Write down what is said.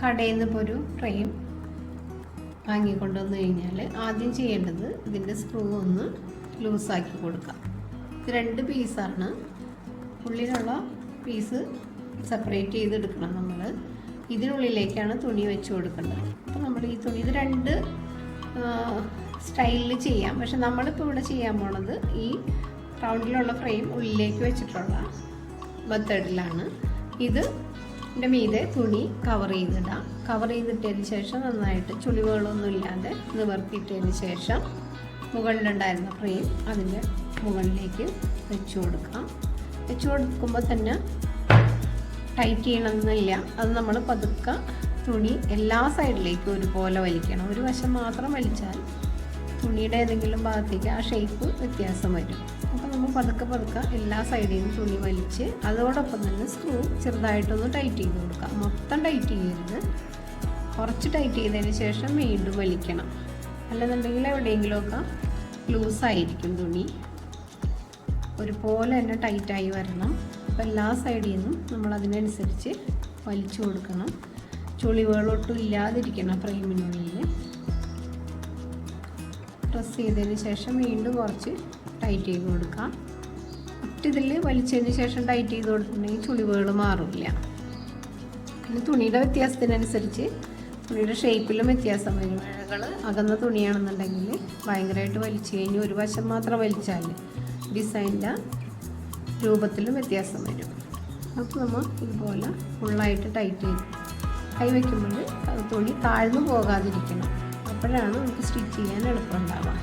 കടയിൽ നിന്ന് ഇപ്പോൾ ഒരു ഫ്രെയിം വാങ്ങിക്കൊണ്ടുവന്നു കഴിഞ്ഞാൽ ആദ്യം ചെയ്യേണ്ടത് ഇതിൻ്റെ സ്ക്രൂ ഒന്ന് ലൂസാക്കി കൊടുക്കാം. ഇത് 2 പീസാണ്. ഉള്ളിലുള്ള പീസ് സെപ്പറേറ്റ് ചെയ്തെടുക്കണം. നമ്മൾ ഇതിനുള്ളിലേക്കാണ് തുണി വെച്ച് കൊടുക്കേണ്ടത്. അപ്പോൾ നമ്മൾ ഈ തുണി ഇത് 2 സ്റ്റൈലിൽ ചെയ്യാം. പക്ഷെ നമ്മളിപ്പോൾ ഇവിടെ ചെയ്യാൻ പോണത് ഈ റൗണ്ടിലുള്ള ഫ്രെയിം ഉള്ളിലേക്ക് വെച്ചിട്ടുള്ള മെത്തേഡിലാണ്. ഇതിൻ്റെ മീതെ തുണി കവർ ചെയ്തിടാം. കവർ ചെയ്തിട്ടതിന് ശേഷം നന്നായിട്ട് ചുളിവുകളൊന്നും ഇല്ലാതെ നിവർത്തിയിട്ടതിന് ശേഷം മുകളിലുണ്ടായിരുന്ന ഫ്രെയിം അതിൻ്റെ മുകളിലേക്ക് വെച്ച് കൊടുക്കാം. വെച്ച് കൊടുക്കുമ്പോൾ തന്നെ ടൈറ്റ് ചെയ്യണമെന്നില്ല. അത് നമ്മൾ പതുക്കെ തുണി എല്ലാ സൈഡിലേക്കും ഒരുപോലെ വലിക്കണം. ഒരു വശം മാത്രം വലിച്ചാൽ തുണിയുടെ ഏതെങ്കിലും ഭാഗത്തേക്ക് ആ ഷേപ്പ് വ്യത്യാസം വരും. അപ്പോൾ നമ്മൾ പതുക്കെ എല്ലാ സൈഡിൽ നിന്നും തുണി വലിച്ച് അതോടൊപ്പം തന്നെ സ്ക്രൂ ചെറുതായിട്ടൊന്ന് ടൈറ്റ് ചെയ്ത് കൊടുക്കാം. മൊത്തം ടൈറ്റ് ചെയ്യരുത്, കുറച്ച് ടൈറ്റ് ചെയ്തതിന് ശേഷം വീണ്ടും വലിക്കണം. അല്ലെന്നുണ്ടെങ്കിൽ എവിടെയെങ്കിലുമൊക്കെ ലൂസായിരിക്കും തുണി. ഒരുപോലെ തന്നെ ടൈറ്റായി വരണം. അപ്പോൾ എല്ലാ സൈഡിൽ നിന്നും നമ്മൾ അതിനനുസരിച്ച് വലിച്ചു കൊടുക്കണം. ചുളിവുകളൊട്ടും ഇല്ലാതിരിക്കണം. ഫ്രെയിമിനുള്ളിൽ പ്രസ് ചെയ്തതിന് ശേഷം വീണ്ടും കുറച്ച് ടൈറ്റ് ചെയ്ത് കൊടുക്കാം. ഇതിൽ വലിച്ചതിന് ശേഷം ടൈറ്റ് ചെയ്ത് കൊടുത്തിട്ടുണ്ടെങ്കിൽ ചുളിവുകൾ മാറില്ല. പിന്നെ തുണിയുടെ വ്യത്യാസത്തിനനുസരിച്ച് തുണിയുടെ ഷേപ്പിലും വ്യത്യാസം വരും. ഇഴകൾ അകന്ന തുണിയാണെന്നുണ്ടെങ്കിൽ ഭയങ്കരമായിട്ട് വലിച്ചു കഴിഞ്ഞ് ഒരു വശം മാത്രം വലിച്ചാൽ ഡിസൈനിൻ്റെ രൂപത്തിലും വ്യത്യാസം വരും. അപ്പോൾ നമ്മൾ ഇതുപോലെ ഫുള്ളായിട്ട് ടൈറ്റ് ചെയ്ത് കൈ വയ്ക്കുമ്പോൾ തുണി താഴ്ന്നു പോകാതിരിക്കണം. അപ്പോഴാണ് നമുക്ക് സ്റ്റിച്ച് ചെയ്യാൻ എളുപ്പമുണ്ടാവുക.